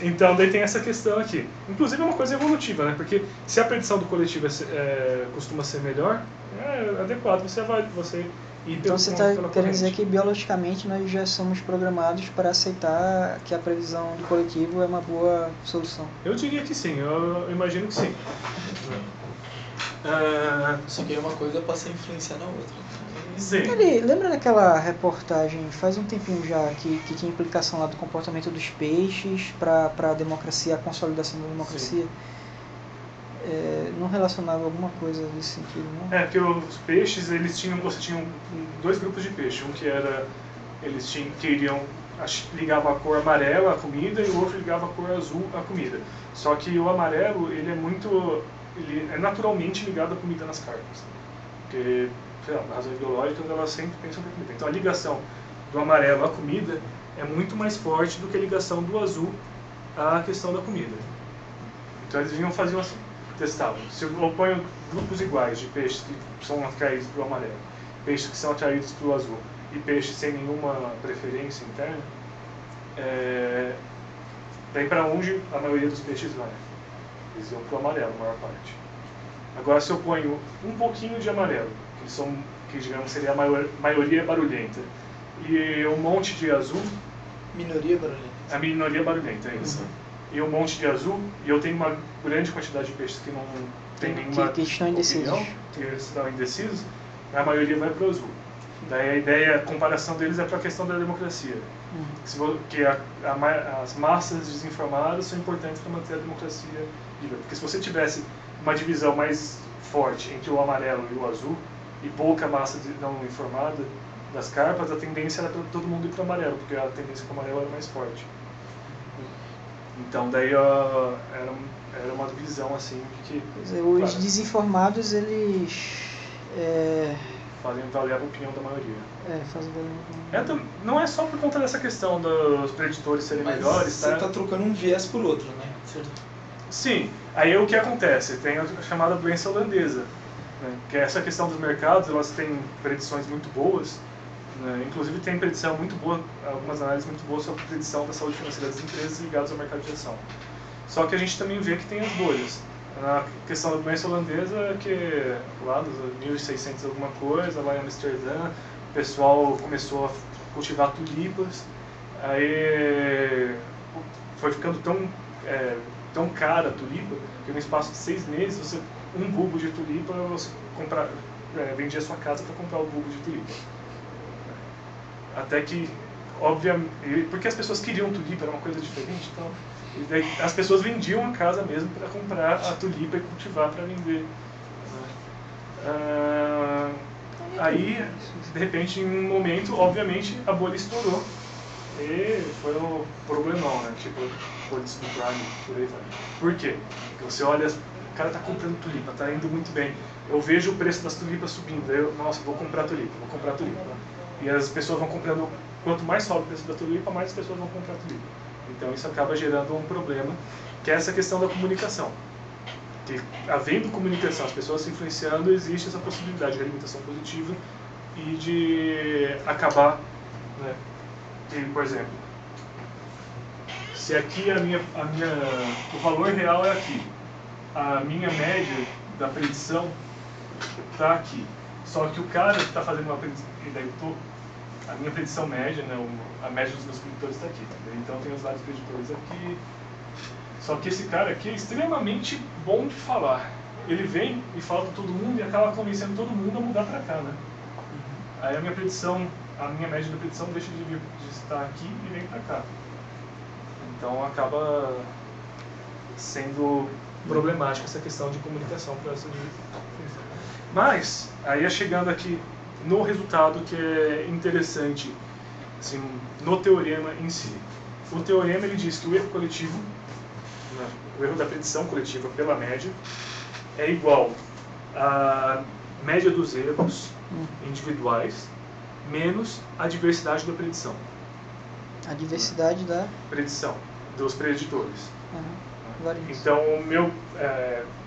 Então, daí tem essa questão aqui. Inclusive é uma coisa evolutiva, né? Porque se a predição do coletivo costuma ser melhor, é adequado você ir Então pela você está querendo corrente. dizer que biologicamente nós já somos programados para aceitar que a previsão do coletivo é uma boa solução. Eu diria que sim, eu imagino que sim. Só que aí uma coisa passa a influenciar na outra. Sim. Lembra daquela reportagem, faz um tempinho já, que tinha implicação lá do comportamento dos peixes para a democracia, a consolidação da democracia? Não relacionava alguma coisa nesse sentido, não? Porque os peixes, você tinha 2 grupos de peixe. Um que era, ligava a cor amarela à comida e o outro ligava a cor azul à comida. Só que o amarelo, ele é naturalmente ligado à comida nas carpas. Porque, sei lá, por razões biológicas, elas sempre pensam na comida. Então a ligação do amarelo à comida é muito mais forte do que a ligação do azul à questão da comida. Então eles faziam assim, testavam. Se eu ponho grupos iguais de peixes que são atraídos para o amarelo, peixes que são atraídos para o azul e peixes sem nenhuma preferência interna, daí para onde a maioria dos peixes vai? Eles vão para o amarelo, a maior parte. Agora se eu ponho um pouquinho de amarelo, que digamos seria a maioria barbulhenta, e um monte de azul, Minoria barulhenta. a minoria barulhenta, é isso. E um monte de azul, e eu tenho uma grande quantidade de peixes que não tem nenhuma que estão indecisos. opinião, que estão indecisos, a maioria vai para o azul. Daí a comparação deles é para a questão da democracia. Que as massas desinformadas são importantes para manter a democracia viva. Porque se você tivesse uma divisão mais forte entre o amarelo e o azul, e pouca massa não informada das carpas, a tendência era para todo mundo ir para o amarelo, porque a tendência para o amarelo era mais forte. Então daí era uma divisão assim que... Quer dizer, os claro, desinformados, eles... fazem valer a opinião da maioria. fazem valer Não é só por conta dessa questão dos preditores serem melhores, você tá trocando um viés por outro, né? Sim, aí o que acontece? Tem a chamada doença holandesa, né? Que é essa questão dos mercados, elas têm predições muito boas, né? Inclusive tem predição muito boa, algumas análises muito boas sobre predição da saúde financeira das empresas ligadas ao mercado de ação. Só que a gente também vê que tem as bolhas. A questão da doença holandesa é que lá nos 1600 alguma coisa, lá em Amsterdã, o pessoal começou a cultivar tulipas, aí foi ficando tão cara a tulipa, que no espaço de 6 meses, um bulbo de tulipa, você vendia sua casa para comprar o bulbo de tulipa. Até que, obviamente, porque as pessoas queriam tulipa, era uma coisa diferente, então daí as pessoas vendiam a casa mesmo para comprar a tulipa e cultivar para vender. Aí, de repente, em um momento, obviamente, a bolha estourou. E foi um problemão, né? Tipo, foi subprime, por aí vai. Por quê? Porque você olha, o cara tá comprando tulipa, tá indo muito bem. Eu vejo o preço das tulipas subindo, nossa, vou comprar tulipa. E as pessoas vão comprando, quanto mais sobe o preço da tulipa, mais as pessoas vão comprar tulipa. Então isso acaba gerando um problema, que é essa questão da comunicação. Que, havendo comunicação, as pessoas se influenciando, existe essa possibilidade de alimentação positiva e de acabar, né? E, por exemplo, se aqui o valor real é aqui, a minha média da predição está aqui. Só que o cara que está fazendo uma predição, a minha predição média, né, a média dos meus preditores está aqui. Então tem os vários preditores aqui. Só que esse cara aqui é extremamente bom de falar. Ele vem e fala para todo mundo e acaba convencendo todo mundo a mudar para cá, né? Aí a minha média da predição deixa de estar aqui e vem para cá. Então acaba sendo problemática essa questão de comunicação para essa definição. Mas, aí é chegando aqui no resultado que é interessante, assim, no teorema em si. O teorema ele diz que o erro coletivo, né, o erro da predição coletiva pela média, é igual à média dos erros individuais menos a diversidade da predição. A diversidade da predição dos preditores. Variância. Então,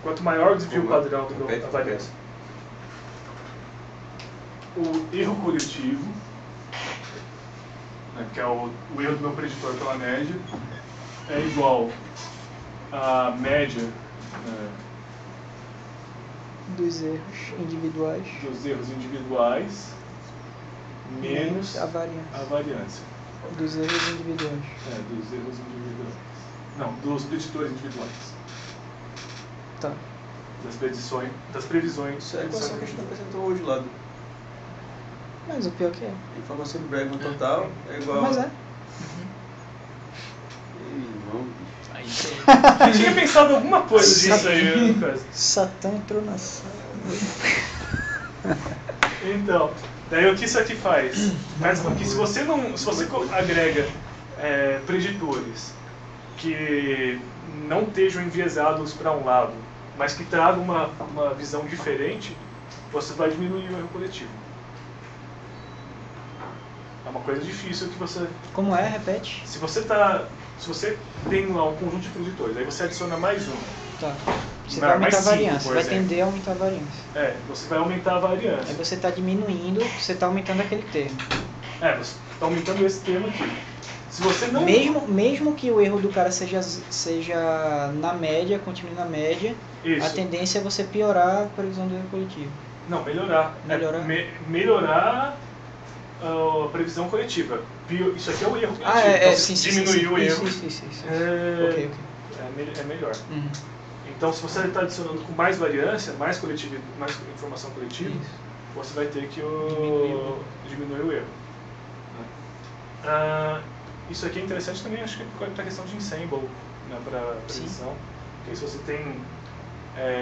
quanto maior o desvio padrão da variância, o erro coletivo, né, que é o erro do meu preditor pela média, é igual à média dos erros individuais menos a variância. Dos erros individuais. Dos erros individuais. Não, dos preditores individuais. Tá. Das previsões. Isso é a equação que a gente apresentou hoje lá. Mas o pior que é. A informação do Bregman total é igual... Mas é. Aí sim. Eu tinha pensado alguma coisa disso aí, Lucas. Satã entrou na sala. Então, daí o que isso aqui faz? Mas porque se você agrega preditores que não estejam enviesados para um lado, mas que tragam uma visão diferente, você vai diminuir o erro coletivo. É uma coisa difícil que você... Como é? Repete. Se você tem lá um conjunto de preditores, aí você adiciona mais um. Tá. Você vai aumentar a mais 5, variância, por vai exemplo. tender a aumentar a variância. Você vai aumentar a variância. Aí você está diminuindo, você está aumentando aquele termo. Você está aumentando esse termo aqui. Se você não... Mesmo que o erro do cara seja na média, continue na média, Isso. a tendência é você piorar a previsão do erro coletivo. Não, melhorar. Melhorar a previsão coletiva. Isso aqui é o erro coletivo. Então, sim, diminuir o erro. Isso. Ok. É melhor. Uhum. Então, se você está adicionando com mais variância, mais informação coletiva, você vai ter que diminuir o erro. Isso aqui é interessante também, acho que para a questão de ensemble, né, para predição. Porque se você tem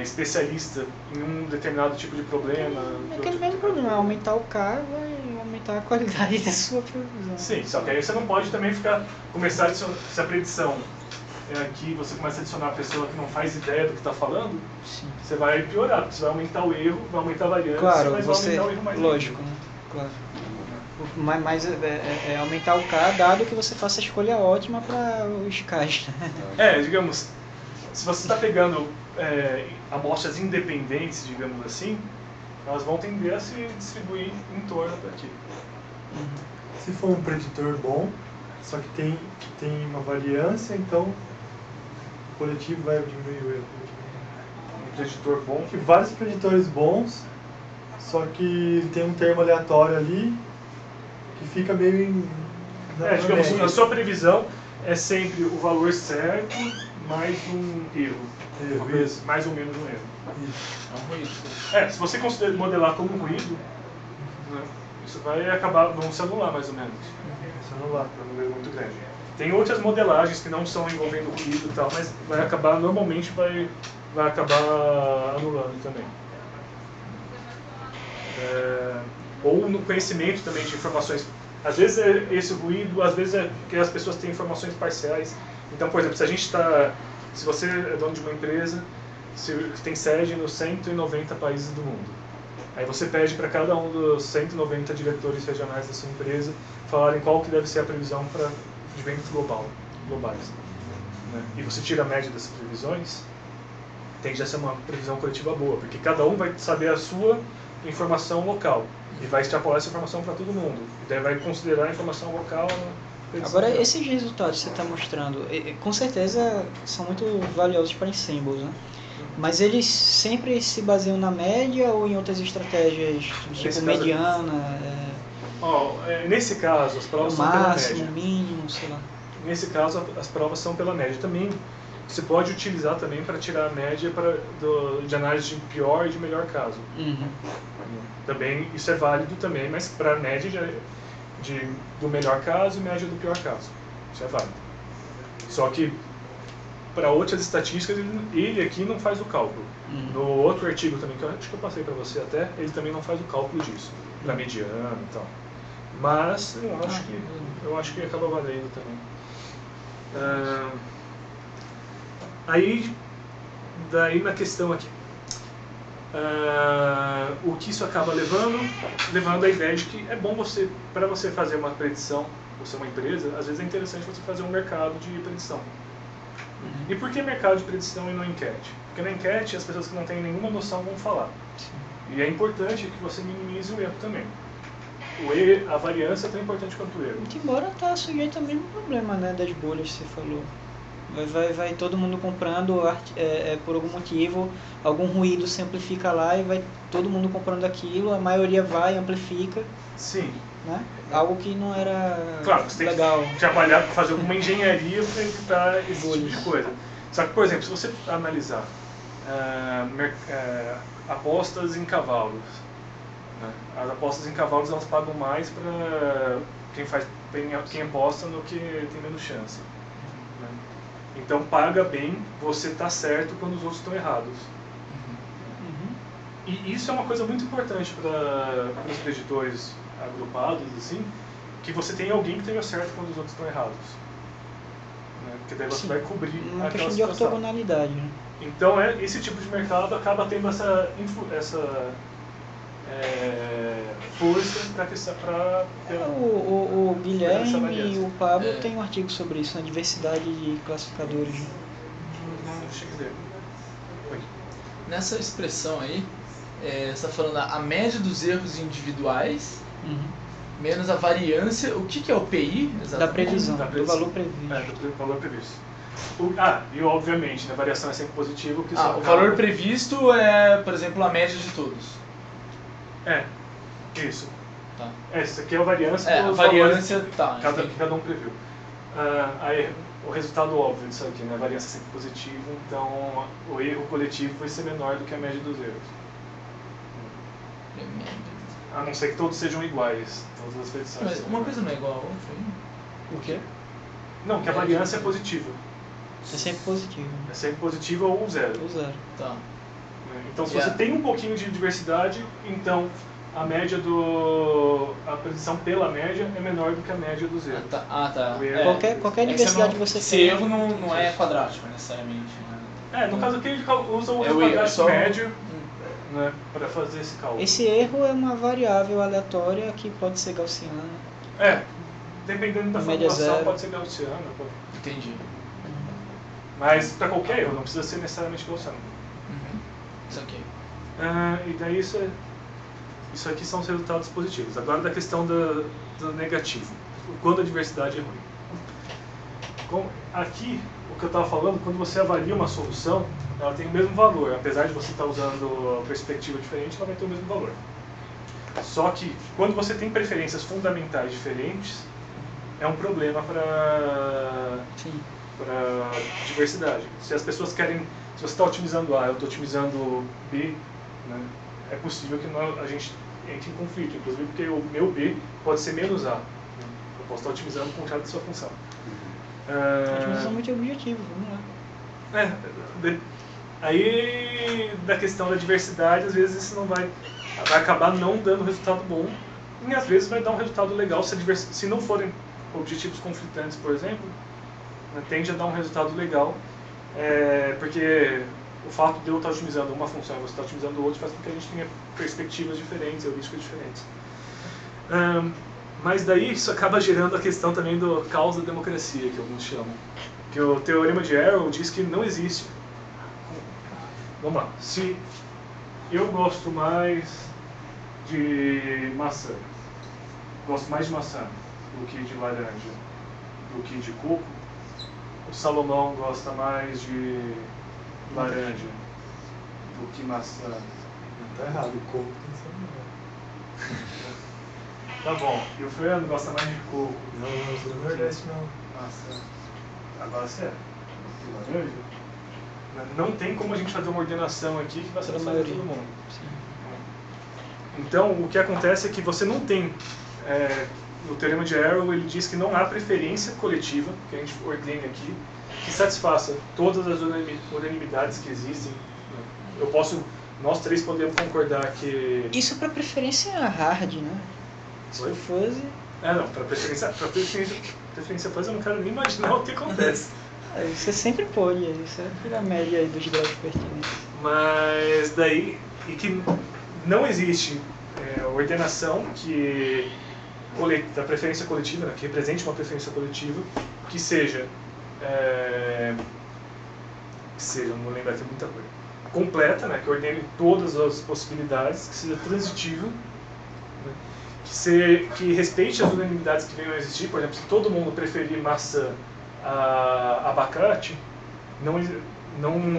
especialista em um determinado tipo de problema... É aquele mesmo problema, aumentar o K vai aumentar a qualidade da sua previsão. Sim, só que aí você não pode também começar a adicionar, se a predição aqui você começa a adicionar a pessoa que não faz ideia do que está falando, Sim. você vai piorar, porque você vai aumentar o erro, vai aumentar a variância, Claro, mas vai aumentar o erro mais lógico, ainda. né? Claro. Mas é aumentar o K, dado que você faça a escolha ótima para os Ks. Né? Digamos, se você está pegando amostras independentes, digamos assim, elas vão tender a se distribuir em torno daqui. Se for um preditor bom, só que tem uma variância, então o coletivo vai diminuir o erro. Um preditor bom. Que vários preditores bons, só que tem um termo aleatório ali que fica meio em... Digamos, a sua previsão é sempre o valor certo mais um erro. Isso. Mais ou menos um erro. Isso. É um ruído. Se você modelar como ruído, né, isso vai acabar, vão se anular mais ou menos. Se anular. Para um número muito grande. Tem outras modelagens que não são envolvendo ruído e tal, mas vai acabar, normalmente vai acabar anulando também. Ou no conhecimento também de informações. Às vezes é esse ruído, às vezes é que as pessoas têm informações parciais. Então, por exemplo, se você é dono de uma empresa, que tem sede nos 190 países do mundo, aí você pede para cada um dos 190 diretores regionais da sua empresa falarem qual que deve ser a previsão de vendas globais. Né? E você tira a média dessas previsões, tende a ser uma previsão coletiva boa, porque cada um vai saber a sua informação local e vai extrapolar essa informação para todo mundo. E daí vai considerar a informação local. Agora, esses resultados que você está mostrando, com certeza são muito valiosos para Ensembles, né? Mas eles sempre se baseiam na média ou em outras estratégias, tipo mediana? Nesse caso, as provas são pela média. Máximo, mínimo, sei lá. Nesse caso, as provas são pela média. Também você pode utilizar também para tirar a média de análise de pior e de melhor caso. Uhum. Também isso é válido também, mas para a média do melhor caso e média do pior caso. Isso é válido. Só que para outras estatísticas ele aqui não faz o cálculo. Uhum. No outro artigo também, que eu acho que eu passei para você até, ele também não faz o cálculo disso, para mediano e tal. Mas eu acho que acaba valendo também. Daí na questão aqui, o que isso acaba levando a ideia de que é bom para você fazer uma predição, você é uma empresa, às vezes é interessante você fazer um mercado de predição. Uhum. E por que mercado de predição e não enquete? Porque na enquete as pessoas que não têm nenhuma noção vão falar. E é importante que você minimize o erro também. A variância é tão importante quanto o erro. Muito embora está sujeito ao mesmo problema, né, das bolhas que você falou. Vai todo mundo comprando por algum motivo, algum ruído se amplifica lá e vai todo mundo comprando aquilo, a maioria vai, amplifica. Sim. Né? Algo que não era claro, você legal. Tem que trabalhar para fazer alguma engenharia para evitar esse tipo de coisa. Só que, por exemplo, se você analisar apostas em cavalos, né? As apostas em cavalos elas pagam mais para quem aposta no que tem menos chance. Né? Então paga bem você estar certo quando os outros estão errados. Uhum. E isso é uma coisa muito importante para os preditores agrupados, assim, que você tem alguém que esteja certo quando os outros estão errados. Né? Porque daí você vai cobrir uma aquela questão de situação. ortogonalidade. Né? Então esse tipo de mercado acaba tendo essa força para ter o Guilherme e o Pablo É. têm um artigo sobre isso, na diversidade de classificadores. Né? Não cheguei a ver. Oi. Nessa expressão aí, você está falando a média dos erros individuais Uhum. menos a variância. O que é o PI? Da previsão, Da do previsão. valor previsto. Do valor previsto. E obviamente, a variação é sempre positiva. O valor previsto é, por exemplo, a média de todos. Isso. Tá. Essa aqui é a variância. A pelos variância, valores tá. que entendi. cada um previu. Aí, o resultado óbvio disso aqui, né? A variância é sempre positiva, então o erro coletivo vai ser menor do que a média dos erros. A não ser que todos sejam iguais, todas as predições. Mas sejam uma iguais. coisa não é igual a outra, hein? O quê? Não, que a variância é positiva. É sempre positivo. É sempre positiva ou zero. Ou zero. Tá. Então, se você tem um pouquinho de diversidade, então a média a predição pela média é menor do que a média dos erros. Tá. O erro- Qualquer É que diversidade que você esse tem. erro não é quadrático, necessariamente. Né? No caso aqui ele usa o É o erro erro, quadrático só- médio, né, para fazer esse cálculo. Esse erro é uma variável aleatória que pode ser gaussiana. Dependendo da A média formulação, zero. pode ser gaussiana, Entendi. mas para qualquer erro, não precisa ser necessariamente gaussiano. Isso aqui. E daí isso aqui são os resultados positivos. Agora da questão do negativo, quando a diversidade é ruim. Aqui, o que eu estava falando, quando você avalia uma solução, ela tem o mesmo valor, apesar de você estar usando perspectiva diferente, ela vai ter o mesmo valor. Só que quando você tem preferências fundamentais diferentes, é um problema para diversidade. Se as pessoas querem, se você está otimizando A, eu estou otimizando B, né, é possível que a gente entre em conflito, inclusive porque o meu B pode ser menos A. Eu posso estar otimizando o contrário da sua função. Otimização multi-objetivo, vamos lá. Aí da questão da diversidade, às vezes isso não vai acabar não dando resultado bom, e às vezes vai dar um resultado legal se não forem objetivos conflitantes, por exemplo, né, tende a dar um resultado legal, porque o fato de eu estar otimizando uma função e você estar otimizando outra faz com que a gente tenha perspectivas diferentes, heurísticas diferentes. Mas daí isso acaba gerando a questão também do caos da democracia, que alguns chamam. Que o teorema de Arrow diz que não existe. Vamos lá. Se eu gosto mais de maçã, do que de laranja, do que de coco, o Salomão gosta mais de laranja do que maçã. Não tá errado, o coco tem que ser melhor. Tá bom. E o Fernando gosta mais de coco. Não, sou do Nordeste não. Maçã. Agora sério. De laranja? Não tem como a gente fazer uma ordenação aqui que vai satisfazer todo mundo. Então, o que acontece é que você não tem... no teorema de Arrow, ele diz que não há preferência coletiva, que a gente ordene aqui, que satisfaça todas as unanimidades que existem. Nós três podemos concordar que... Isso para preferência hard, né? Se for fuzzy... não, para preferência fuzzy eu não quero nem imaginar o que acontece. Você sempre pode, isso é a média aí dos graus pertinentes. Mas daí, e que não existe ordenação da preferência coletiva, né, que represente uma preferência coletiva, que seja, não vou lembrar aqui muita coisa, completa, né, que ordene todas as possibilidades, que seja transitiva, né, que respeite as unanimidades que venham a existir. Por exemplo, se todo mundo preferir maçã a abacate, não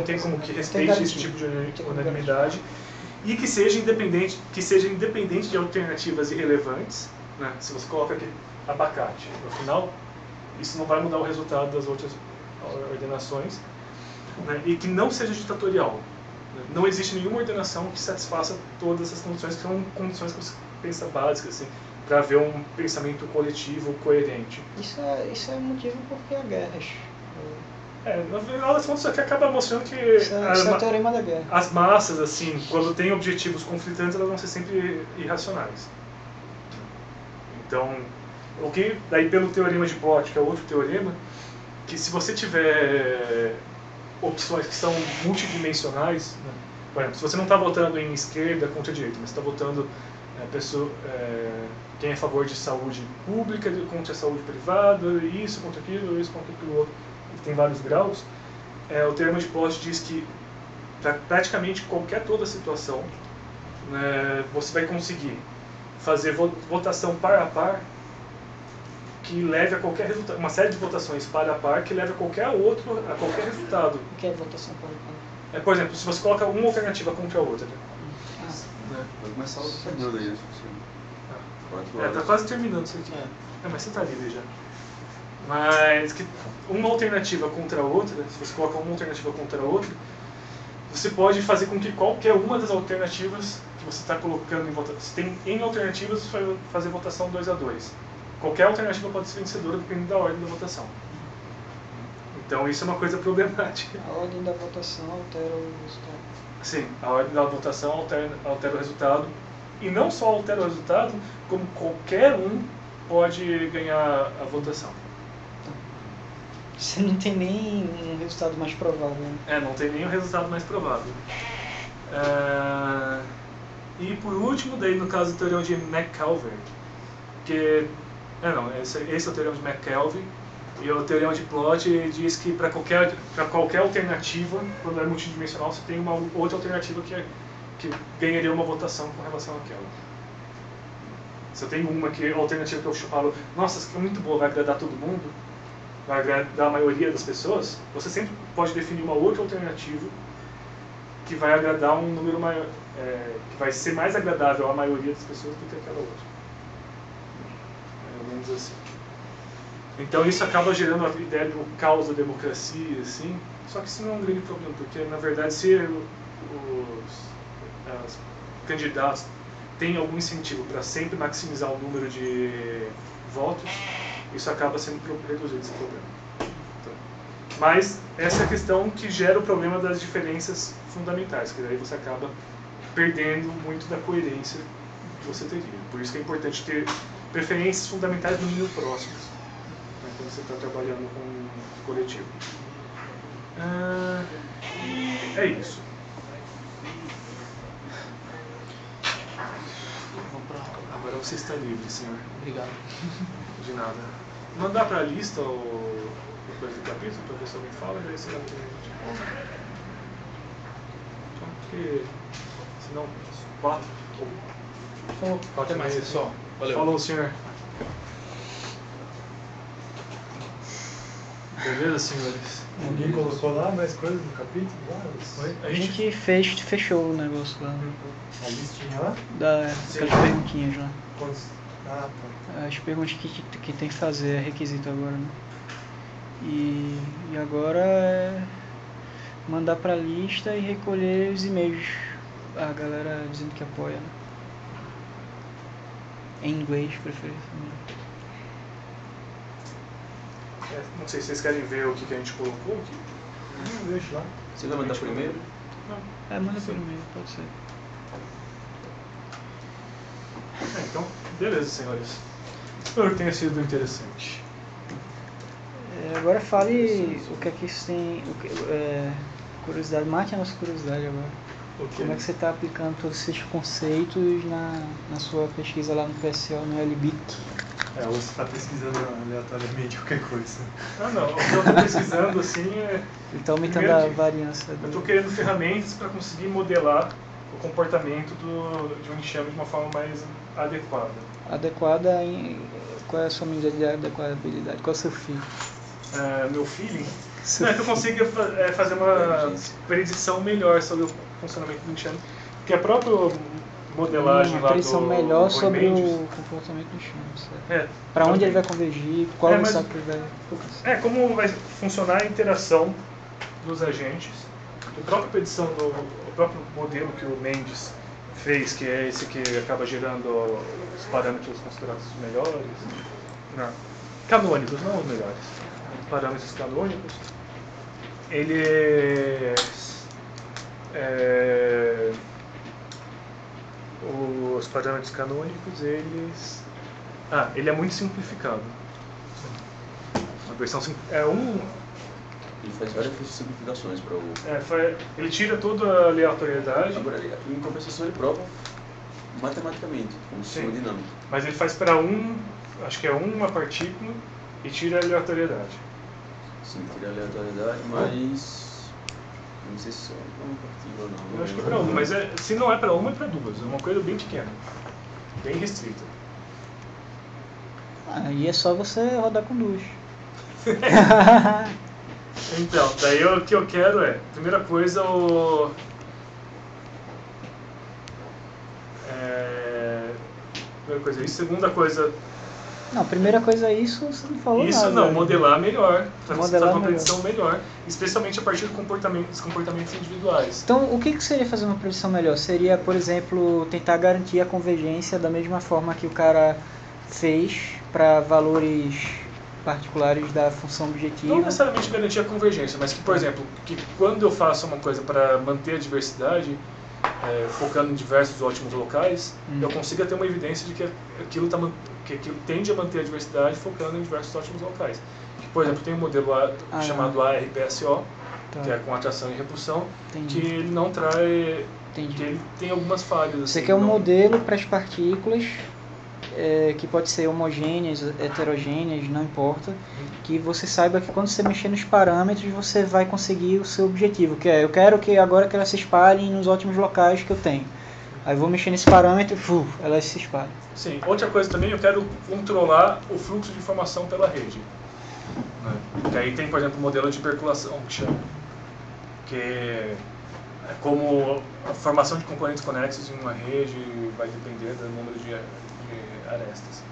tem como que respeite esse tipo de unanimidade, e que seja independente de alternativas irrelevantes, né? Se você coloca aqui abacate no final, isso não vai mudar o resultado das outras ordenações, né? E que não seja ditatorial. Não existe nenhuma ordenação que satisfaça todas essas condições, que são condições que você pensa básicas, assim, para haver um pensamento coletivo coerente. Isso é motivo porque há guerras. No final das contas, isso aqui acaba mostrando que Isso é o teorema da guerra. As massas, assim, quando têm objetivos conflitantes, elas vão ser sempre irracionais. Então, daí pelo teorema de Plot, que é outro teorema, que se você tiver opções que são multidimensionais, né, por exemplo, se você não está votando em esquerda contra direita, mas está votando quem é a favor de saúde pública contra a saúde privada, isso contra aquilo outro, tem vários graus, o teorema de Plot diz que para praticamente toda situação, né, você vai conseguir fazer votação par a par que leve a qualquer resultado, uma série de votações par a par que leve a qualquer resultado. O que é votação par a par? Por exemplo, se você coloca uma alternativa contra a outra. Vai começar o Fernando aí, tá quase terminando isso aqui. Mas você tá livre já. Mas que uma alternativa contra a outra, se você coloca uma alternativa contra a outra, você pode fazer com que qualquer uma das alternativas que você está colocando em votação, se tem N alternativas, você vai fazer votação 2-2. Qualquer alternativa pode ser vencedora dependendo da ordem da votação. Então isso é uma coisa problemática. A ordem da votação altera o resultado. Sim, a ordem da votação altera o resultado. E não só altera o resultado, como qualquer um pode ganhar a votação. Você não tem nem um resultado mais provável. Né? Não tem nem um resultado mais provável. E por último, daí no caso do teorema de McKelvey, que... esse é o teorema de McKelvey, e o teorema de Plot diz que para qualquer alternativa, quando é multidimensional, você tem uma outra alternativa que ganharia uma votação com relação àquela. Se eu tenho uma alternativa que eu falo, nossa, essa aqui é muito boa, vai agradar todo mundo, vai agradar a maioria das pessoas, você sempre pode definir uma outra alternativa que vai agradar um número maior, que vai ser mais agradável à maioria das pessoas do que aquela outra. Mais ou menos assim. Então isso acaba gerando a ideia do caos da democracia, assim. Só que isso não é um grande problema, porque na verdade se os candidatos têm algum incentivo para sempre maximizar o número de votos, isso acaba sendo reduzido esse problema. Então, mas essa é a questão que gera o problema das diferenças fundamentais, que daí você acaba perdendo muito da coerência que você teria. Por isso que é importante ter preferências fundamentais no mínimo próximas, né, quando você está trabalhando com um coletivo. É isso. Agora você está livre, senhor. Obrigado. De nada. Mandar para a lista o coisa do capítulo para ver se alguém fala, e daí você vai ter então, porque senão 4 ou Até mais, pessoal. Valeu. Falou, senhor. Beleza, senhores? Ninguém colocou lá mais coisas no capítulo? Oi? A gente fechou o negócio lá. A listinha lá? Aquelas perguntinhas lá. Quantos? Ah, tá. As perguntas que tem que fazer é requisito agora, né? E agora é mandar pra lista e recolher os e-mails. A galera dizendo que apoia, né? Em inglês, preferencialmente. Não sei se vocês querem ver o que a gente colocou aqui. Não, deixa lá. Você vai mandar primeiro? Manda por e-mail, pode ser. Então, beleza, senhores. Espero que tenha sido interessante. Agora fale o que é que isso tem. Curiosidade, mate a nossa curiosidade agora. Como é que você está aplicando todos esses conceitos na sua pesquisa lá no PSO, no LBIC? Ou você está pesquisando aleatoriamente qualquer coisa. Não. O que eu estou pesquisando assim é. Ele está aumentando primeiro a variância. Eu estou querendo ferramentas para conseguir modelar o comportamento de um enxame de uma forma mais adequada. Adequada em. Qual é a sua medida de adequabilidade? Qual é o seu fim? Meu feeling é que eu consiga fazer uma predição melhor sobre o funcionamento do enxame. Porque a própria modelagem uma lá predição do melhor Roy sobre Mendes, o comportamento do enxame. Para então onde ele vai convergir, qual o saco que ele vai. Como vai funcionar a interação dos agentes. A própria predição o próprio modelo que o Mendes fez, que é esse que acaba gerando os parâmetros considerados os melhores. Não. Canônicos, não os melhores. Parâmetros canônicos. Os parâmetros canônicos, ele é muito simplificado. A versão Ele faz várias simplificações para o... ele tira toda a aleatoriedade. Agora, em compensação, ele prova matematicamente, como sistema dinâmico. Mas ele faz para acho que é uma partícula e tira a aleatoriedade. Sim, tira a aleatoriedade, mas... Não sei se é uma partícula ou não. Eu acho que é para uma, mas se não é para uma, é para duas. É uma coisa bem pequena, bem restrita. Aí é só você rodar com duas. Então, daí o que eu quero primeira coisa, primeira coisa isso, segunda coisa... Não, primeira coisa é isso, você não falou isso, nada. Isso não, modelar melhor, para você fazer uma melhor. predição melhor, especialmente a partir dos comportamentos individuais. Então, o que seria fazer uma predição melhor? Seria, por exemplo, tentar garantir a convergência da mesma forma que o cara fez para valores particulares da função objetiva. Não necessariamente garantir a convergência, mas que, por exemplo, que quando eu faço uma coisa para manter a diversidade, focando em diversos ótimos locais, eu consiga ter uma evidência de que aquilo tende a manter a diversidade focando em diversos ótimos locais. Por exemplo, tem um modelo chamado ARPSO, que é com atração e repulsão, que ele não traz... que ele tem algumas falhas. Você assim, quer um modelo para as partículas, que pode ser homogêneas, heterogêneas, não importa, que você saiba que quando você mexer nos parâmetros você vai conseguir o seu objetivo, que é, eu quero que agora que elas se espalhem nos ótimos locais que eu tenho. Aí eu vou mexer nesse parâmetro e elas se espalham. Sim, outra coisa também, eu quero controlar o fluxo de informação pela rede. Que aí tem, por exemplo, o modelo de hiperculação, que chama. Que como a formação de componentes conexos em uma rede vai depender do número de arestas.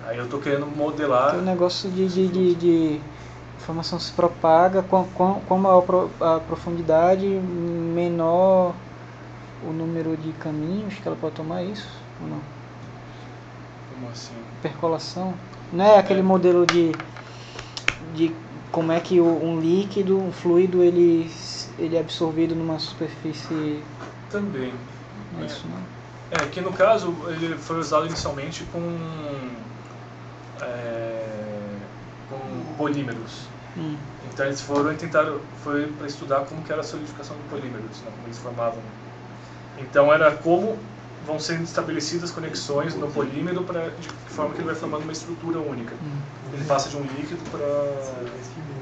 Aí eu estou querendo modelar... Porque o negócio de informação se propaga, com maior a profundidade, menor o número de caminhos que ela pode tomar, isso ou não? Como assim? Percolação. Não é aquele modelo de como é que um líquido, um fluido, ele é absorvido numa superfície... Também. Não é isso, não? Que no caso ele foi usado inicialmente com polímeros. Então eles foi para estudar como que era a solidificação de polímeros, né, como eles formavam. Então era como vão sendo estabelecidas conexões no polímero de forma que ele vai formando uma estrutura única. Ele passa de um líquido para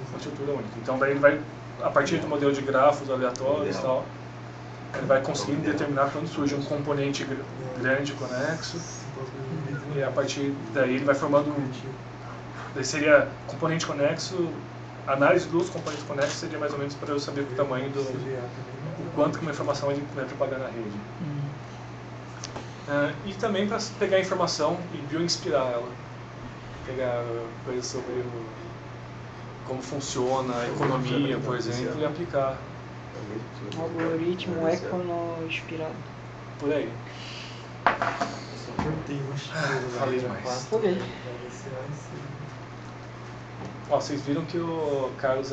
uma estrutura única. Então daí ele vai, a partir do modelo de grafos aleatórios e tal, ele vai conseguindo determinar quando surge um componente grande conexo, e a partir daí ele vai formando, daí seria componente conexo, a análise dos componentes conexos seria mais ou menos para eu saber o tamanho o quanto que uma informação ele vai propagar na rede. E também para pegar informação e bioinspirar ela, pegar coisas sobre como funciona a economia, por exemplo, e aplicar. Um algoritmo econo-inspirado. Por aí. Falei demais. Ok. Ó, vocês viram que o Carlos